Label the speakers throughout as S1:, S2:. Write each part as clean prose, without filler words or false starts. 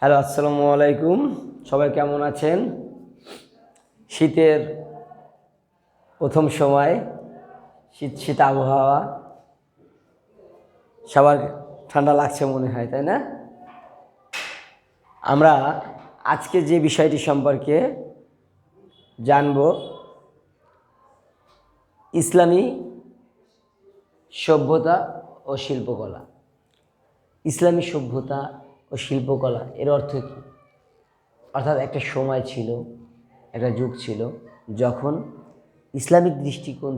S1: Hello, আসসালামু আলাইকুম। সবাই কেমন আছেন? শীতের প্রথম সময়, শীত শীত আবহাওয়া, সবার ঠান্ডা লাগছে মনে হয়, তাই না? আমরা আজকে যে বিষয়টি সম্পর্কে জানব, ইসলামী সভ্যতা ও শিল্পকলা। ইসলামী সভ্যতা ও শিল্পকলা এর অর্থ কী? অর্থাৎ একটা সময় ছিল, একটা যুগ ছিল যখন ইসলামিক দৃষ্টিকোণ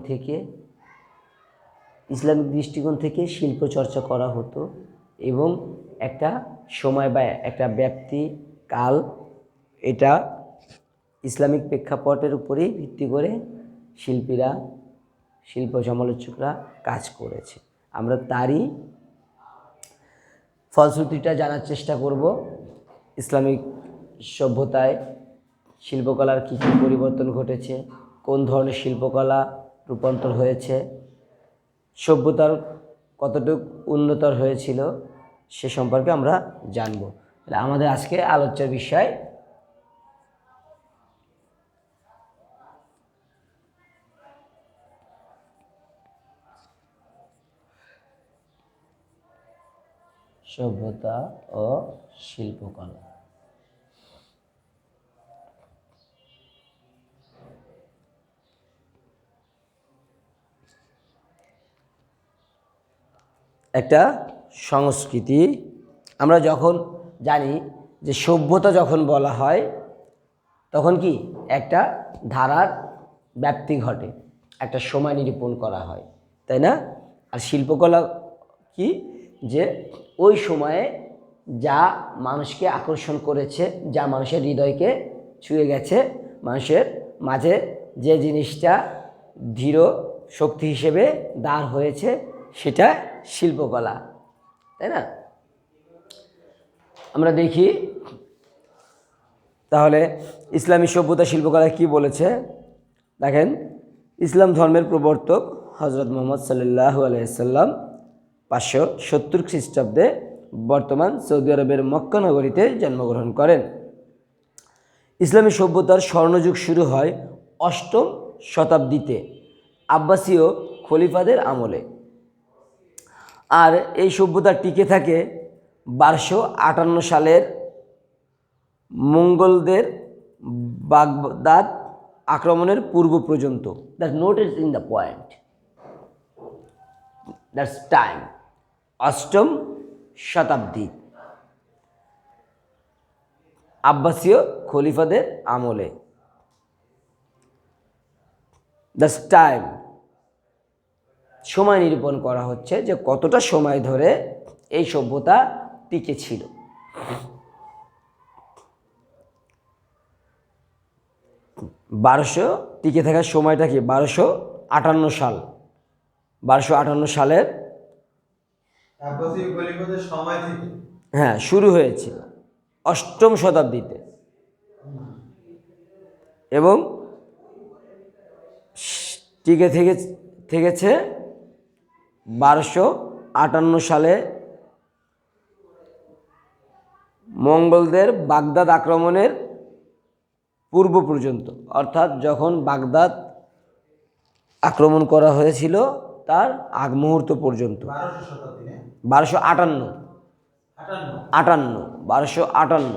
S1: থেকে শিল্প চর্চা করা হতো এবং একটা সময় বা একটা ব্যাপ্তি কাল, এটা ইসলামিক প্রেক্ষাপটের উপরেই ভিত্তি করে শিল্পীরা, শিল্প সমালোচকরা কাজ করেছে। আমরা তারই ফলশ্রুতিটা জানার চেষ্টা করব। ইসলামিক সভ্যতায় শিল্পকলার কী কী পরিবর্তন ঘটেছে, কোন ধরনের শিল্পকলা রূপান্তর হয়েছে, সভ্যতার কতটুকু উন্নতর হয়েছিল, সে সম্পর্কে আমরা জানব। আমাদের আজকে আলোচ্য বিষয় সভ্যতা ও শিল্পকলা। একটা সংস্কৃতি, আমরা যখন জানি যে সভ্যতা যখন বলা হয় তখন কি একটা ধারার ব্যাপ্তি ঘটে, একটা সময় নিরূপণ করা হয়, তাই না? আর শিল্পকলা কি, যে ওই সময়ে যা মানুষকে আকর্ষণ করেছে, যা মানুষের হৃদয়কে ছুঁয়ে গেছে, মানুষের মাঝে যে জিনিসটা দৃঢ় শক্তি হিসেবে দাঁড় হয়েছে, সেটা শিল্পকলা, তাই না? আমরা দেখি তাহলে ইসলামী সভ্যতা শিল্পকলা কি বলেছে। দেখেন, ইসলাম ধর্মের প্রবর্তক হজরত মুহাম্মদ সাল্লাল্লাহু আলাইহি সাল্লাম 570 খ্রিস্টাব্দে বর্তমান সৌদি আরবের মক্কা নগরীতে জন্মগ্রহণ করেন। ইসলামী সভ্যতার স্বর্ণযুগ শুরু হয় 8ম শতাব্দীতে আব্বাসীয় খলিফাদের আমলে, আর এই সভ্যতা টিকে থাকে 1258 সালের মঙ্গলদের বাগদাদ আক্রমণের পূর্ব পর্যন্ত। That note is in the point, that's time, 8ম শতাব্দী আব্বাসীয় খলিফাদের আমলে। দ্যাটস টাইম, সময় নিরূপণ করা হচ্ছে যে কতটা সময় ধরে এই সভ্যতা টিকে ছিল। টিকে থাকার সময়টা কি 1258 সাল, 1258 সালের সময় থেকে শুরু হয়েছিল 8ম শতাব্দীতে, এবং টিকে থেকেছে 1258 সালে মঙ্গলদের বাগদাদ আক্রমণের পূর্ব পর্যন্ত। অর্থাৎ যখন বাগদাদ আক্রমণ করা হয়েছিল তার আগ মুহূর্ত পর্যন্ত। 1258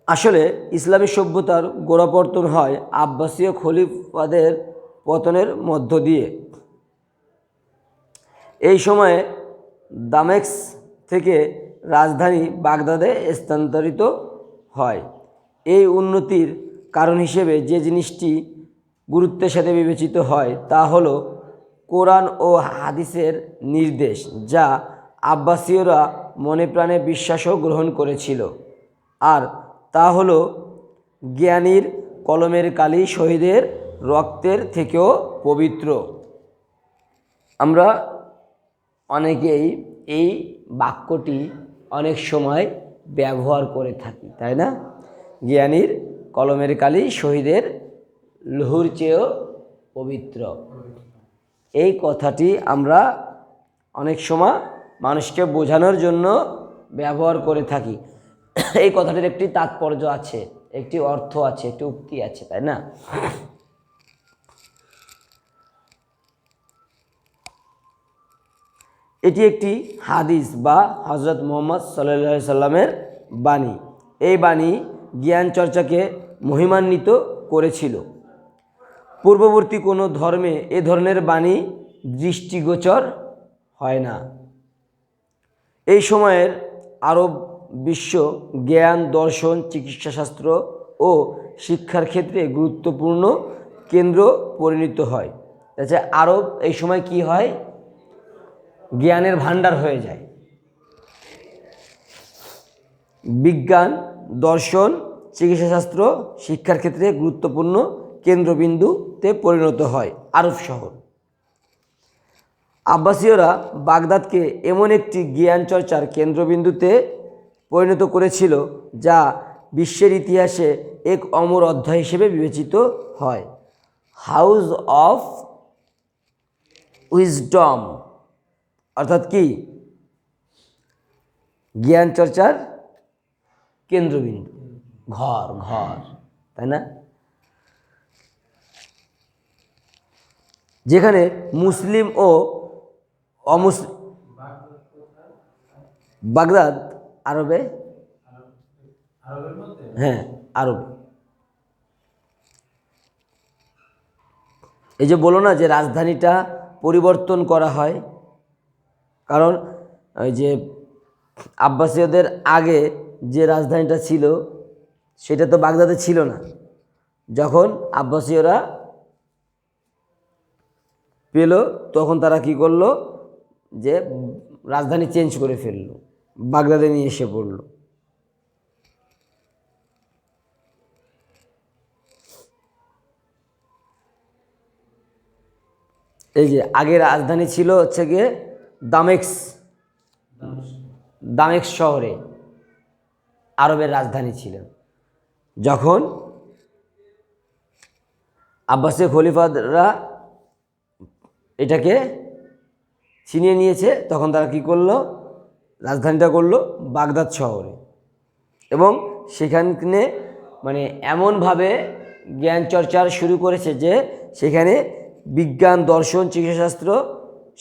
S1: আসলে ইসলামী সভ্যতার গোড়াপত্তন হয় আব্বাসীয় খলিফাদের পতনের মধ্য দিয়ে। এই সময়ে দামেস্ক থেকে রাজধানী বাগদাদে স্থানান্তরিত হয়। এই উন্নতির কারণ হিসেবে যে জিনিসটি গুরুত্বের সাথে বিবেচিত হয় তা হলো কোরআন ও হাদিসের নির্দেশ, যা আব্বাসীয়রা মনে প্রাণে বিশ্বাস ও গ্রহণ করেছিল, আর তা হলো জ্ঞানীর কলমের কালি শহীদের রক্তের থেকেও পবিত্র। আমরা অনেকেই এই বাক্যটি অনেক সময় ব্যবহার করে থাকি, তাই না? জ্ঞানীর কলমের কালি শহীদের লহুর চেয়েও পবিত্র, এই কথাটি আমরা অনেক সময় মানুষকে বোঝানোর জন্য ব্যবহার করে থাকি। এই কথাটির একটি তাৎপর্য আছে, একটি অর্থ আছে, একটি উক্তি আছে, তাই না? এটি একটি হাদিস বা হযরত মুহাম্মদ সাল্লাল্লাহু আলাইহি সাল্লামের বাণী। এই বাণী জ্ঞান চর্চাকে মহিমান্বিত করেছিল। পূর্ববর্তী কোনো ধর্মে এ ধরনের বাণী দৃষ্টিগোচর হয় না। এই সময়ের আরব বিশ্ব জ্ঞান, দর্শন, চিকিৎসাশাস্ত্র ও শিক্ষার ক্ষেত্রে গুরুত্বপূর্ণ কেন্দ্র পরিণত হয়। আচ্ছা, আরব এই সময় কি হয়? জ্ঞানের ভাণ্ডার হয়ে যায়। বিজ্ঞান, দর্শন, চিকিৎসাশাস্ত্র, শিক্ষার ক্ষেত্রে গুরুত্বপূর্ণ কেন্দ্রবিন্দুতে পরিণত হয় আরব শহর। আব্বাসীয়রা বাগদাদকে এমন একটি জ্ঞান চর্চার কেন্দ্রবিন্দুতে পরিণত করেছিল যা বিশ্বের ইতিহাসে এক অমর অধ্যায় হিসেবে বিবেচিত হয়। হাউস অফ উইজডম অর্থাৎ কি? জ্ঞান চর্চার কেন্দ্রবিন্দু, ঘর, তাই না? যেখানে মুসলিম ও অমুসলিম, বাগদাদ আরবে, হ্যাঁ আরব। এই যে বলো না যে রাজধানীটা পরিবর্তন করা হয়, কারণ ওই যে আব্বাসীয়দের আগে যে রাজধানীটা ছিল সেটা তো বাগদাদে ছিল না। যখন আব্বাসীয়রা পেল তখন তারা কি করলো, যে রাজধানী চেঞ্জ করে ফেললো, বাগদাদে নিয়ে এসে পড়ল। এই যে আগে রাজধানী ছিল হচ্ছে গিয়ে দামেস্ক শহরে আরবের রাজধানী ছিল। যখন আব্বাসীয় খলিফারা এটাকে ছিনিয়ে নিয়েছে তখন তারা কি করলো, রাজধানীটা করলো বাগদাদ শহরে। এবং সেখানে মানে এমনভাবে জ্ঞান চর্চার শুরু করেছে যে সেখানে বিজ্ঞান, দর্শন, চিকিৎসাশাস্ত্র,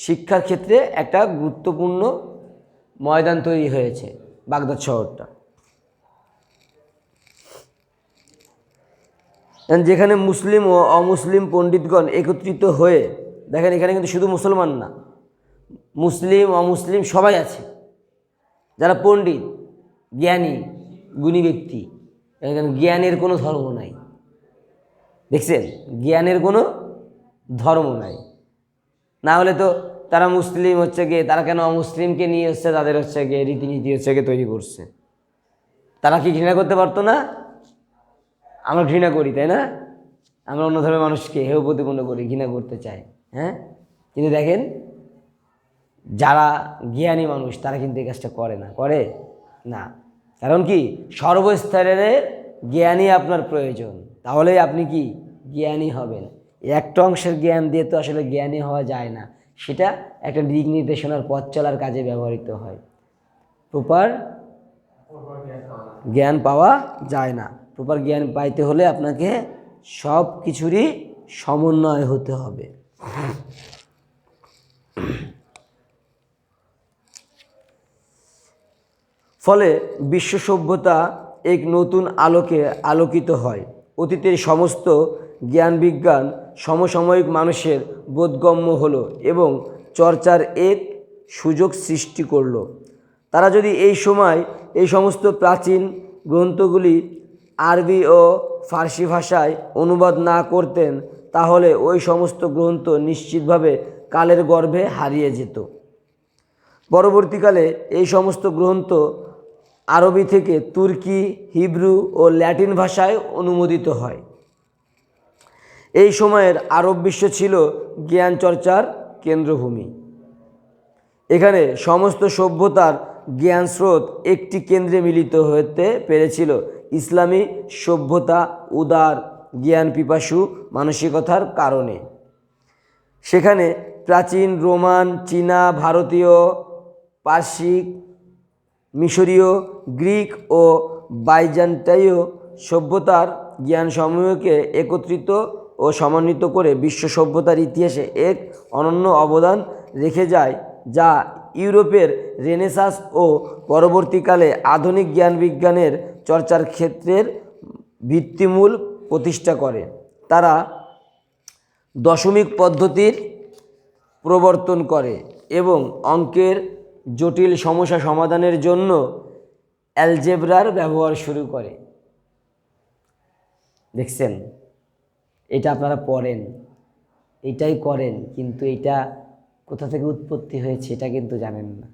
S1: শিক্ষার ক্ষেত্রে একটা গুরুত্বপূর্ণ ময়দান তৈরি হয়েছে বাগদাদ শহরটা। যেখানে মুসলিম ও অমুসলিম পণ্ডিতগণ একত্রিত হয়ে, দেখেন এখানে কিন্তু শুধু মুসলমান না, মুসলিম অমুসলিম সবাই আছে, যারা পণ্ডিত, জ্ঞানী, গুণী ব্যক্তি। এখানে জ্ঞানের কোনো ধর্ম নাই, দেখছেন? জ্ঞানের কোনো ধর্ম নাই। না হলে তো তারা মুসলিম হচ্ছে গিয়ে, তারা কেন অমুসলিমকে নিয়ে হচ্ছে তাদের হচ্ছে গিয়ে রীতিনীতি হচ্ছে গিয়ে তৈরি করছে? তারা কি ঘৃণা করতে পারতো না? আমরা ঘৃণা করি, তাই না? আমরা অন্য ধর্মের মানুষকে হেয় প্রতিপন্ন করি, ঘৃণা করতে চাই, হ্যাঁ। কিন্তু দেখেন যারা জ্ঞানী মানুষ তারা কিন্তু এই কাজটা করে না। কারণ কি? সর্বস্তরের জ্ঞানী আপনার প্রয়োজন, তাহলেই আপনি কি জ্ঞানী হবেন। একটা অংশের জ্ঞান দিয়ে তো আসলে জ্ঞানী হওয়া যায় না, সেটা একটা দিক নির্দেশনার পথ চলার কাজে ব্যবহৃত হয়। প্রপার জ্ঞান পাওয়া যায় না। প্রপার জ্ঞান পাইতে হলে আপনাকে সব কিছুরই সমন্বয় হতে হবে। ফলে বিশ্ব সভ্যতা এক নতুন আলোকে আলোকিত হয়। অতীতের সমস্ত জ্ঞান বিজ্ঞান সমসাময়িক মানুষের বোধগম্য হলো এবং চর্চার এক সুযোগ সৃষ্টি করলো। তারা যদি এই সময় এই সমস্ত প্রাচীন গ্রন্থগুলি আরবি ও ফার্সি ভাষায় অনুবাদ না করতেন তাহলে ওই সমস্ত গ্রন্থ নিশ্চিতভাবে কালের গর্ভে হারিয়ে যেত। পরবর্তীকালে এই সমস্ত গ্রন্থ আরবি থেকে তুর্কি, হিব্রু ও ল্যাটিন ভাষায় অনুমোদিত হয়। এই সময়ের আরব বিশ্ব ছিল জ্ঞান চর্চার কেন্দ্রভূমি। এখানে সমস্ত সভ্যতার জ্ঞান স্রোত একটি কেন্দ্রে মিলিত হতে পেরেছিল ইসলামী সভ্যতা উদার জ্ঞান পিপাসু মানসিকতার কারণে। সেখানে প্রাচীন রোমান, চীনা, ভারতীয়, পার্সিক, মিশরীয়, গ্রিক ও বাইজেন্টাইয় সভ্যতার জ্ঞানসমূহকে একত্রিত ও সমন্বিত করে বিশ্ব সভ্যতার ইতিহাসে এক অনন্য অবদান রেখে যায়, যা ইউরোপের রেনেসাঁস ও পরবর্তীকালে আধুনিক জ্ঞান বিজ্ঞানের চর্চার ক্ষেত্রের ভিত্তিমূল প্রতিষ্ঠা করে। তারা দশমিক পদ্ধতির প্রবর্তন করে এবং অঙ্কের জটিল সমস্যা সমাধানের জন্য অ্যালজেব্রার ব্যবহার শুরু করে। দেখছেন, এটা আপনারা পড়েন, এটাই করেন, কিন্তু এটা কোথা থেকে উৎপত্তি হয়েছে এটা কিন্তু জানেন না।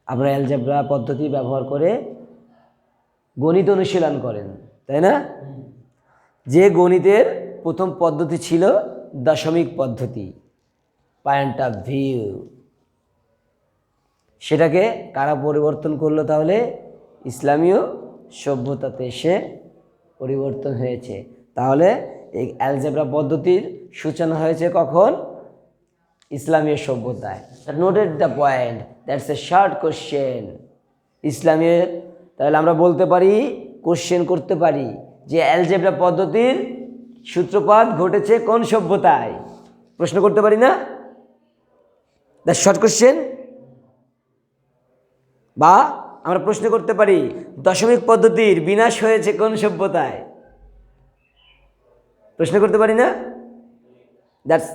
S1: আপনারা অ্যালজেব্রা পদ্ধতি ব্যবহার করে গণিত অনুশীলন করেন, তাই না? যে গণিতের প্রথম পদ্ধতি ছিল দশমিক পদ্ধতি, পয়েন্ট অফ ভিউ, সেটাকে কারা পরিবর্তন করলো? তাহলে ইসলামীয় সভ্যতাতে এসে পরিবর্তন হয়েছে। তাহলে এই অ্যালজেব্রা পদ্ধতির সূচনা হয়েছে কখন? ইসলামীয় সভ্যতায়। Noted the point, that's a short question. ইসলামীয়, তাহলে আমরা বলতে পারি, কোশ্চেন করতে পারি যে অ্যালজেব্রা পদ্ধতির সূত্রপাত ঘটেছে কোন সভ্যতায়? প্রশ্ন করতে পারি না? The short question. বা আমরা প্রশ্ন করতে পারি দশমিক পদ্ধতির বিনাশ হয়েছে কোন সভ্যতায়? প্রশ্ন করতে পারি না? দ্যাটস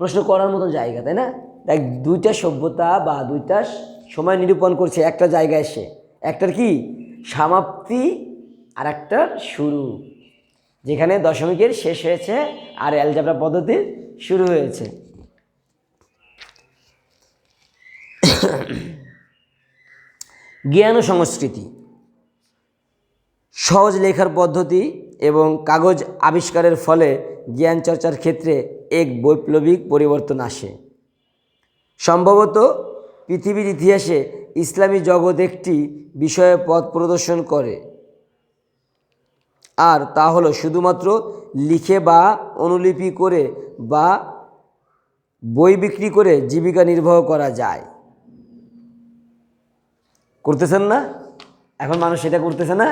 S1: প্রশ্ন করার মতো জায়গা, তাই না? দেখ, দুইটা সভ্যতা বা দুইটা সময় নিরূপণ করছে একটা জায়গায় এসে, একটার কি সমাপ্তি আর একটার শুরু, যেখানে দশমিকের শেষ হয়েছে আর অ্যালজেব্রা পদ্ধতির শুরু হয়েছে। জ্ঞান ও সংস্কৃতি। সহজ লেখার পদ্ধতি এবং কাগজ আবিষ্কারের ফলে জ্ঞান চর্চার ক্ষেত্রে এক বৈপ্লবিক পরিবর্তন আসে। সম্ভবত পৃথিবীর ইতিহাসে ইসলামী জগৎ একটি বিষয়ে পথ প্রদর্শন করে, আর তা হলো শুধুমাত্র লিখে বা অনুলিপি করে বা বই বিক্রি করে জীবিকা নির্বাহ করা যায়। করতেছেন না? এখন মানুষ সেটা করতেছে না?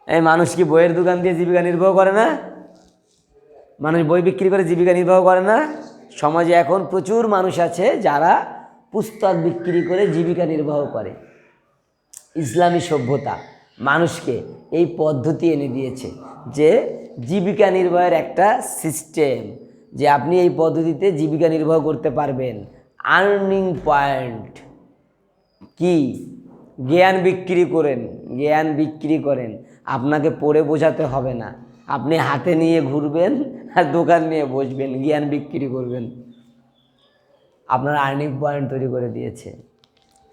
S1: এই মানুষ কি বইয়ের দোকান দিয়ে জীবিকা নির্বাহ করে না? মানুষ বই বিক্রি করে জীবিকা নির্বাহ করে না? সমাজে এখন প্রচুর মানুষ আছে যারা পুস্তক বিক্রি করে জীবিকা নির্বাহ করে। ইসলামী সভ্যতা মানুষকে এই পদ্ধতি এনে দিয়েছে যে জীবিকা নির্বাহের একটা সিস্টেম, যে আপনি এই পদ্ধতিতে জীবিকা নির্বাহ করতে পারবেন। আর্নিং পয়েন্ট কি? জ্ঞান বিক্রি করেন, জ্ঞান বিক্রি করেন। আপনাকে পড়ে বোঝাতে হবে না, আপনি হাতে নিয়ে ঘুরবেন আর দোকান নিয়ে বসবেন, জ্ঞান বিক্রি করবেন। আপনার আর্নিং পয়েন্ট তৈরি করে দিয়েছে,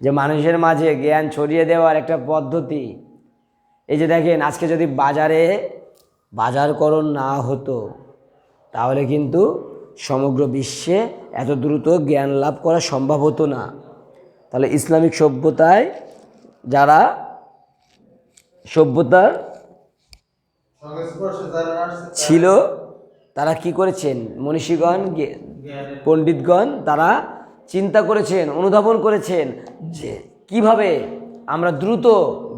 S1: যে মানুষের মাঝে জ্ঞান ছড়িয়ে দেওয়ার একটা পদ্ধতি। এই যে দেখেন, আজকে যদি বাজারকরণ না হতো তাহলে কিন্তু সমগ্র বিশ্বে এত দ্রুত জ্ঞান লাভ করা সম্ভব হতো না। তাহলে ইসলামিক সভ্যতায় যারা সভ্যতার ছিল তারা কি করেছেন? মনীষীগণ, পণ্ডিতগণ তারা চিন্তা করেছেন, অনুধাবন করেছেন যে কিভাবে আমরা দ্রুত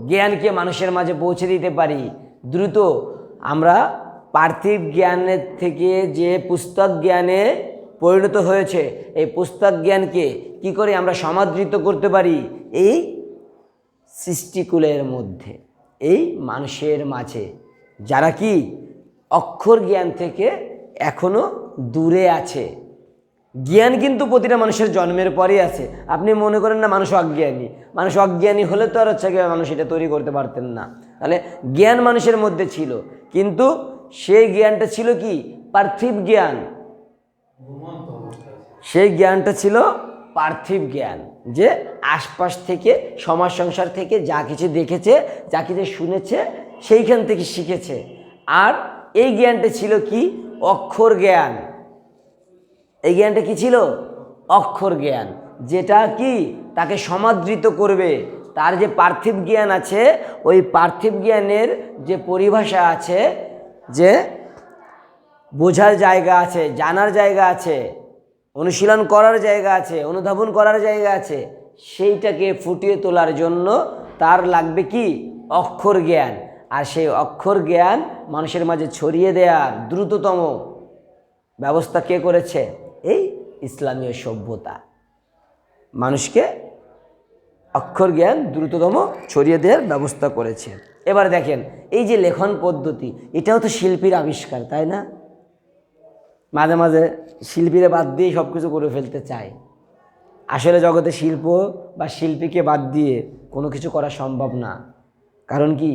S1: জ্ঞানকে মানুষের মাঝে পৌঁছে দিতে পারি। দ্রুত আমরা পার্থিব জ্ঞানের থেকে যে পুস্তক জ্ঞানে পরিণত হয়েছে, এই পুস্তক জ্ঞানকে কি করে আমরা সমাদৃত করতে পারি এই সৃষ্টিকুলের মধ্যে, এই মানুষের মাঝে যারা কি অক্ষর জ্ঞান থেকে এখনো দূরে আছে। জ্ঞান কিন্তু প্রতিটা মানুষের জন্মের পরেই আছে। আপনি মনে করেন না মানুষ অজ্ঞানী, মানুষ অজ্ঞানী হলে তো আর হচ্ছে মানুষ এটা তৈরি করতে পারতেন না। তাহলে জ্ঞান মানুষের মধ্যে ছিল, কিন্তু সেই জ্ঞানটা ছিল কি? পার্থিব জ্ঞান। সেই জ্ঞানটা ছিল পার্থিব জ্ঞান, যে আশপাশ থেকে, সমাজ সংসার থেকে যা কিছু দেখেছে, যা কিছু শুনেছে, সেইখান থেকে শিখেছে। আর এই জ্ঞানটা ছিল কি? অক্ষর জ্ঞান। এই জ্ঞানটা কি ছিল? অক্ষর জ্ঞান, যেটা কি তাকে সমাদৃত করবে। তার যে পার্থিব জ্ঞান আছে, ওই পার্থিব জ্ঞানের যে পরিভাষা আছে, যে বোঝার জায়গা আছে, জানার জায়গা আছে, অনুশীলন করার জায়গা আছে, অনুধাবন করার জায়গা আছে, সেইটাকে ফুটিয়ে তোলার জন্য তার লাগবে কি? অক্ষর জ্ঞান। আর সেই অক্ষর জ্ঞান মানুষের মাঝে ছড়িয়ে দেওয়ার দ্রুততম ব্যবস্থা কে করেছে? এই ইসলামীয় সভ্যতা মানুষকে অক্ষর জ্ঞান দ্রুততম ছড়িয়ে দেওয়ার ব্যবস্থা করেছে। এবার দেখেন, এই যে লেখন পদ্ধতি, এটাও তো শিল্পীর আবিষ্কার, তাই না? মাঝে মাঝে শিল্পীরা বাদ দিয়ে সব কিছু করে ফেলতে চায়। আসলে জগতে শিল্প বা শিল্পীকে বাদ দিয়ে কোনো কিছু করা সম্ভব না। কারণ কি?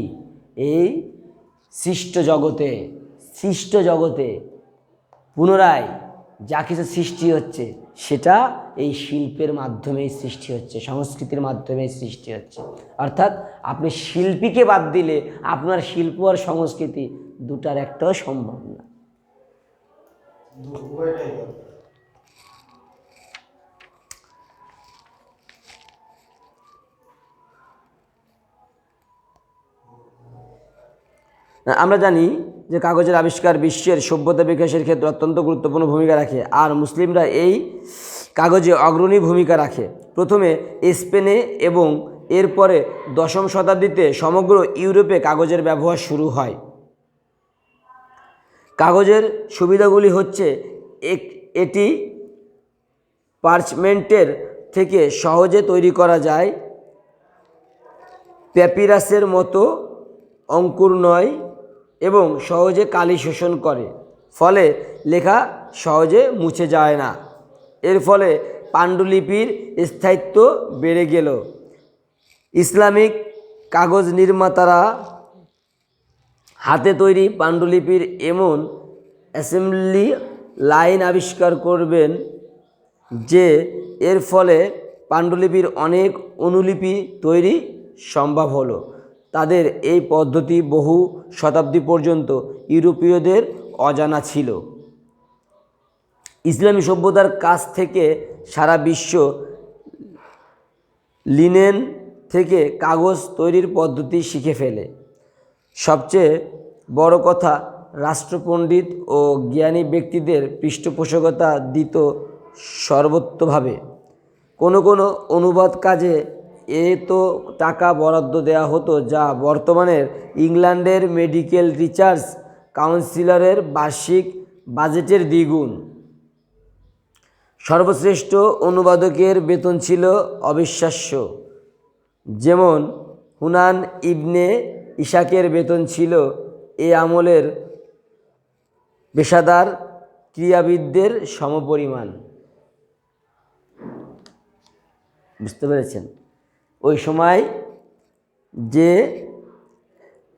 S1: এই সৃষ্ট জগতে পুনরায় যা কিছু সৃষ্টি হচ্ছে সেটা এই শিল্পের মাধ্যমেই সৃষ্টি হচ্ছে, সংস্কৃতির মাধ্যমেই সৃষ্টি হচ্ছে। অর্থাৎ আপনি শিল্পীকে বাদ দিলে আপনার শিল্প আর সংস্কৃতি দুটার একটাও সম্ভব না। আমরা জানি যে কাগজের আবিষ্কার বিশ্বের সভ্যতা বিকাশের ক্ষেত্রে অত্যন্ত গুরুত্বপূর্ণ ভূমিকা রাখে, আর মুসলিমরা এই কাগজে অগ্রণী ভূমিকা রাখে। প্রথমে স্পেনে এবং এরপরে 10ম শতাব্দীতে সমগ্র ইউরোপে কাগজের ব্যবহার শুরু হয়। কাগজের সুবিধাগুলি হচ্ছে, এটি পার্চমেন্টের থেকে সহজে তৈরি করা যায়, প্যাপিরাসের মতো অঙ্কুর নয় এবং সহজে কালি শোষণ করে, ফলে লেখা সহজে মুছে যায় না। এর ফলে পাণ্ডুলিপির স্থায়িত্ব বেড়ে গেল। ইসলামিক কাগজ নির্মাতারা হাতে তৈরি পাণ্ডুলিপির এমন অ্যাসেম্বলি লাইন আবিষ্কার করবেন যে এর ফলে পাণ্ডুলিপির অনেক অনুলিপি তৈরি সম্ভব হলো। তাদের এই পদ্ধতি বহু শতাব্দী পর্যন্ত ইউরোপীয়দের অজানা ছিল। ইসলামী সভ্যতার কাছ থেকে সারা বিশ্ব লিনেন থেকে কাগজ তৈরির পদ্ধতি শিখে ফেলে। সবচেয়ে বড় কথা, রাষ্ট্রপণ্ডিত ও জ্ঞানী ব্যক্তিদের পৃষ্ঠপোষকতা দিত সর্বতোভাবে। কোনো কোনো অনুবাদ কাজে তো টাকা বরাদ্দ দেওয়া হতো, যা বর্তমানের ইংল্যান্ডের মেডিকেল রিসার্চ কাউন্সিলের বার্ষিক বাজেটের দ্বিগুণ। সর্বশ্রেষ্ঠ অনুবাদকের বেতন ছিল অবিশ্বাস্য। যেমন হুনান ইবনে ইসাকের বেতন ছিল এ আমলের পেশাদার ক্রীড়াবিদদের সমপরিমাণ। বুঝতে পেরেছেন? ওই সময় যে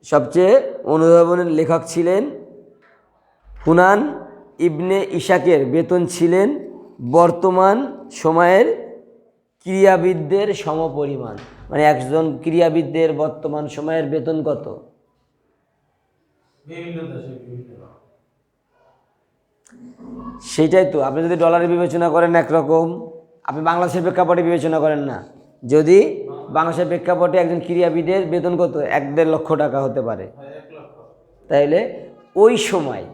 S1: সবচেয়ে অনুধাবনের লেখক ছিলেন হুনান ইবনে ইসাকের বেতন ছিলেন বর্তমান সময়ের ক্রীড়াবিদদের সমপরিমাণ। মানে একজন ক্রীড়াবিদদের বর্তমান সময়ের বেতন কত? সেইটাই তো। আপনি যদি ডলারে বিবেচনা করেন একরকম, আপনি বাংলাদেশের প্রেক্ষাপটে বিবেচনা করেন না। যদি বাংলাদেশের প্রেক্ষাপটে একজন ক্রীড়াবিদের বেতন কত? 1-1.5 লক্ষ টাকা হতে পারে। তাইলে ওই সময়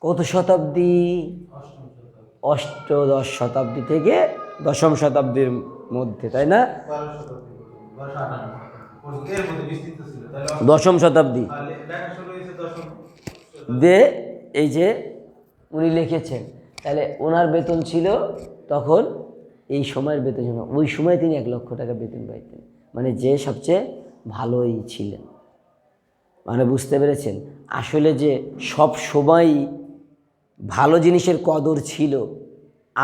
S1: কত শতাব্দী? অষ্টদশ শতাব্দী থেকে 10ম শতাব্দীর মধ্যে, তাই না? 10ম শতাব্দী দে এই যে উনি লিখেছেন, তাহলে ওনার বেতন ছিল তখন এই সময়ের বেতন ছিল, ওই সময় তিনি 1 লক্ষ টাকা বেতন পাইতেন। মানে যে সবচেয়ে ভালোই ছিলেন। মানে বুঝতে পেরেছেন? আসলে যে সব সময়ই ভালো জিনিসের কদর ছিল,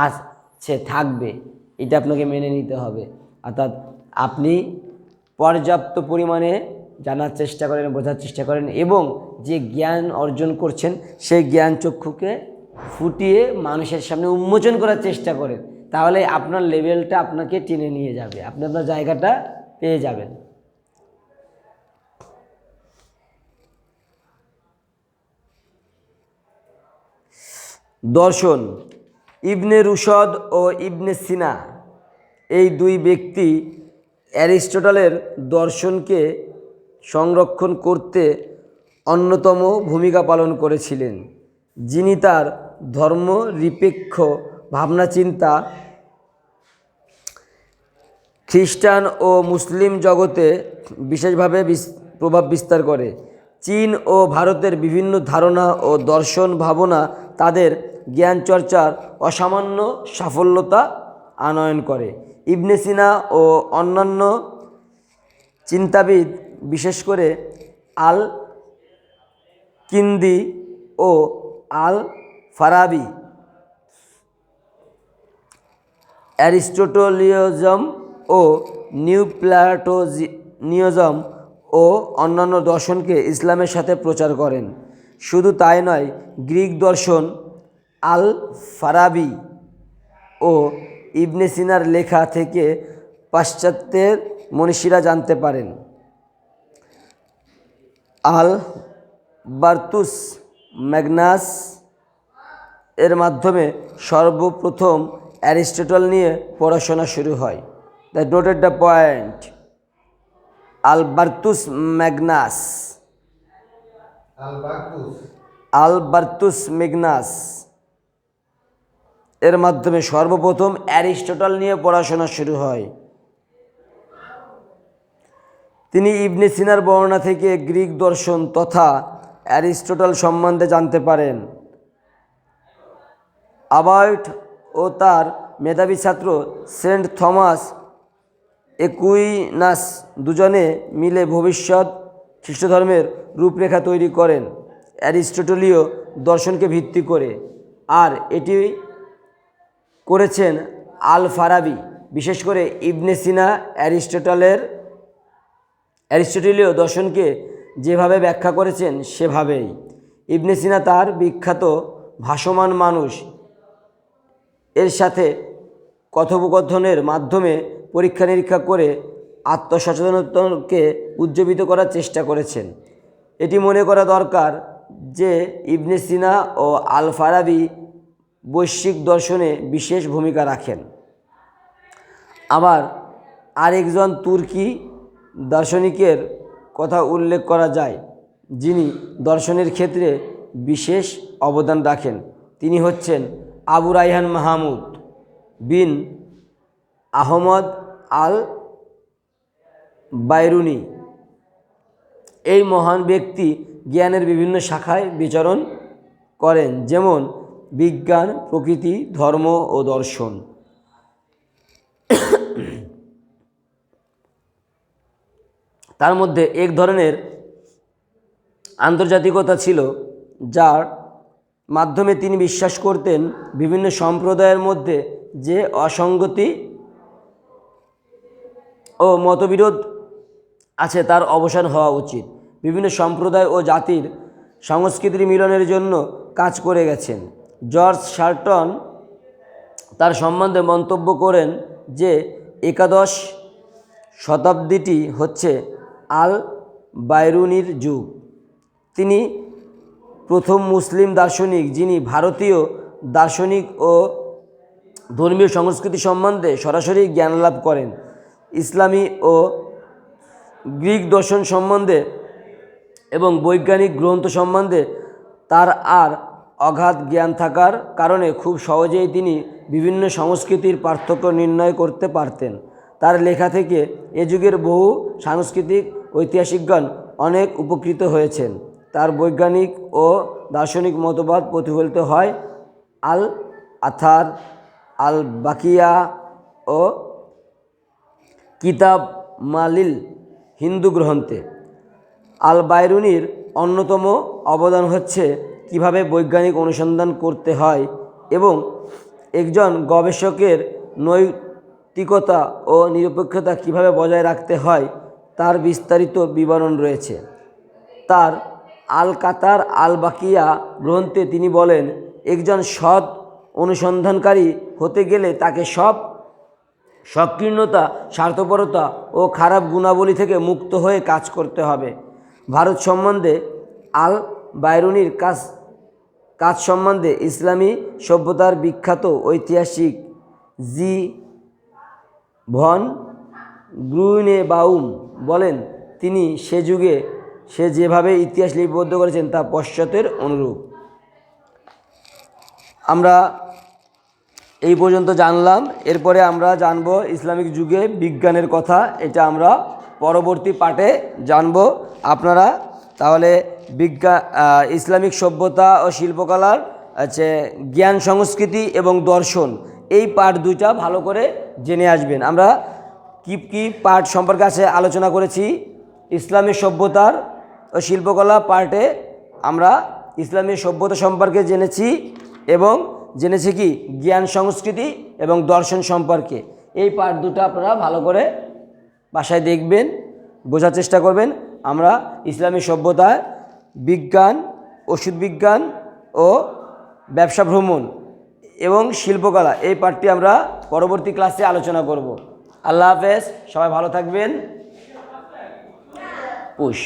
S1: আছে, থাকবে, এটা আপনাকে মেনে নিতে হবে। অর্থাৎ আপনি পর্যাপ্ত পরিমাণে জানার চেষ্টা করেন, বোঝার চেষ্টা করেন এবং যে জ্ঞান অর্জন করছেন সেই জ্ঞান চক্ষুকে ফুটিয়ে মানুষের সামনে উন্মোচন করার চেষ্টা করেন। তাহলে আপনার লেভেলটা আপনাকে টেনে নিয়ে যাবে, আপনি আপনার জায়গাটা পেয়ে যাবেন। দর্শন, ইবনে রুশদ ও ইবনে সিনা এই দুই ব্যক্তি অ্যারিস্টটলের দর্শনকে সংরক্ষণ করতে অন্যতম ভূমিকা পালন করেছিলেন। যিনি তার ধর্মনিরপেক্ষ ভাবনা চিন্তা খ্রিস্টান ও মুসলিম জগতে বিশেষভাবে প্রভাব বিস্তার করে। চীন ও ভারতের বিভিন্ন ধারণা ও দর্শন ভাবনা তাদের জ্ঞান চর্চার অসামান্য সাফল্যতা আনয়ন করে। ইবনে সিনা ও অন্যান্য চিন্তাবিদ, বিশেষ করে আল কিন্দি ও আল ফারাবি, অ্যারিস্টোটলিজম ও নিউপ্লাটোনিজম ও অন্যান্য দর্শনকে ইসলামের সাথে প্রচার করেন। শুধু তাই নয়, গ্রিক দর্শন আল ফারাবি ও ইবনে সিনার লেখা থেকে পাশ্চাত্যের মনীষীরা জানতে পারেন। আলবার্তুস ম্যাগনাস এর মাধ্যমে সর্বপ্রথম অ্যারিস্টটল নিয়ে পড়াশোনা শুরু হয়। That noted the point. Albertus Magnus, Albertus Magnus এর মাধ্যমে সর্বপ্রথম অ্যারিস্টটল নিয়ে পড়াশোনা শুরু হয়। তিনি ইবনে সিনার বর্ণনা থেকে গ্রিক দর্শন তথা অ্যারিস্টটল সম্বন্ধে জানতে পারেন। আবার্ট ও তার মেধাবী ছাত্র সেন্ট থমাস একুইনাস দুজনে মিলে ভবিষ্যৎ খ্রিস্টধর্মের রূপরেখা তৈরি করেন অ্যারিস্টটলীয় দর্শনকে ভিত্তি করে, আর এটি করেছেন আল ফারাবি। বিশেষ করে ইবনে সিনা অ্যারিস্টটলীয় দর্শনকে যেভাবে ব্যাখ্যা করেছেন সেভাবেই। ইবনে সিনা তার বিখ্যাত ভাসমান মানুষ এর সাথে কথোপকথনের মাধ্যমে পরীক্ষা নিরীক্ষা করে আত্মসচেতনতাকে উজ্জীবিত করার চেষ্টা করেছেন। এটি মনে করা দরকার যে ইবনে সিনা ও আল ফারাবি বৈশ্বিক দর্শনে বিশেষ ভূমিকা রাখেন। আবার আরেকজন তুর্কি দার্শনিকের কথা উল্লেখ করা যায় যিনি দর্শনের ক্ষেত্রে বিশেষ অবদান রাখেন। তিনি হচ্ছেন আবু রায়হান মাহমুদ বিন আহমদ আল বাইরুনি। এই মহান ব্যক্তি জ্ঞানের বিভিন্ন শাখায় বিচরণ করেন, যেমন বিজ্ঞান, প্রকৃতি, ধর্ম ও দর্শন। তার মধ্যে এক ধরনের আন্তর্জাতিকতা ছিল যার মাধ্যমে তিনি বিশ্বাস করতেন বিভিন্ন সম্প্রদায়ের মধ্যে যে অসঙ্গতি ও মতবিরোধ আছে তার অবসান হওয়া উচিত। বিভিন্ন সম্প্রদায় ও জাতির সংস্কৃতির মিলনের জন্য কাজ করে গেছেন। জর্জ শার্টন তার সম্বন্ধে মন্তব্য করেন যে একাদশ শতাব্দীটি হচ্ছে আল বাইরুনির যুগ। তিনি প্রথম মুসলিম দার্শনিক যিনি ভারতীয় দার্শনিক ও ধর্মীয় সংস্কৃতি সম্বন্ধে সরাসরি জ্ঞান লাভ করেন। ইসলামী ও গ্রিক দর্শন সম্বন্ধে এবং বৈজ্ঞানিক গ্রন্থ সম্বন্ধে তার আর অগাধ জ্ঞান থাকার কারণে খুব সহজেই তিনি বিভিন্ন সংস্কৃতির পার্থক্য নির্ণয় করতে পারতেন। তার লেখা থেকে এ যুগের বহু সাংস্কৃতিক ঐতিহাসিকগণ অনেক উপকৃত হয়েছেন। তার বৈজ্ঞানিক ও দার্শনিক মতবাদ প্রতিফলিত হয় আল আথার, আল বাকিয়া ও কিতাব মালিল হিন্দু গ্রন্থে। আল বাইরুনির অন্যতম অবদান হচ্ছে কিভাবে বৈজ্ঞানিক অনুসন্ধান করতে হয় এবং একজন গবেষকের নৈতিকতা ও নিরপেক্ষতা কিভাবে বজায় রাখতে হয় তার বিস্তারিত বিবরণ রয়েছে। তার আল কাতার আল বাকিয়া গ্রন্থে তিনি বলেন, একজন সৎ অনুসন্ধানকারী হতে গেলে তাকে সব সংকীর্ণতা, স্বার্থপরতা ও খারাপ গুণাবলী থেকে মুক্ত হয়ে কাজ করতে হবে। ভারত সম্বন্ধে আল বাইরুনির কাজ সম্বন্ধে ইসলামী সভ্যতার বিখ্যাত ঐতিহাসিক জি ভন গ্রুনেবাউম বলেন, তিনি সে যুগে সে যেভাবে ইতিহাস লিপিবদ্ধ করেছেন তা পশ্চাতের অনুরূপ। আমরা এই পর্যন্ত জানলাম। এরপরে আমরা জানব ইসলামিক যুগে বিজ্ঞানের কথা। এটা আমরা পরবর্তী পাঠে জানব। আপনারা তাহলে ইসলামিক সভ্যতা ও শিল্পকলার জ্ঞান সংস্কৃতি এবং দর্শন, এই পাঠ দুইটা ভালো করে জেনে আসবেন। আমরা কি পাঠ সম্পর্কে আছে আলোচনা করেছি। ইসলামিক সভ্যতার ও শিল্পকলা পার্টে আমরা ইসলামী সভ্যতা সম্পর্কে জেনেছি এবং জেনেছি কি জ্ঞান সংস্কৃতি এবং দর্শন সম্পর্কে। এই পার্ট দুটো আপনারা ভালো করে বাসায় দেখবেন, বোঝার চেষ্টা করবেন। আমরা ইসলামী সভ্যতায় বিজ্ঞান, ওষুধ বিজ্ঞান ও ব্যবসা ভ্রমণ এবং শিল্পকলা, এই পার্টটি আমরা পরবর্তী ক্লাসে আলোচনা করব। আল্লাহ হাফেজ, সবাই ভালো থাকবেন। পুশ।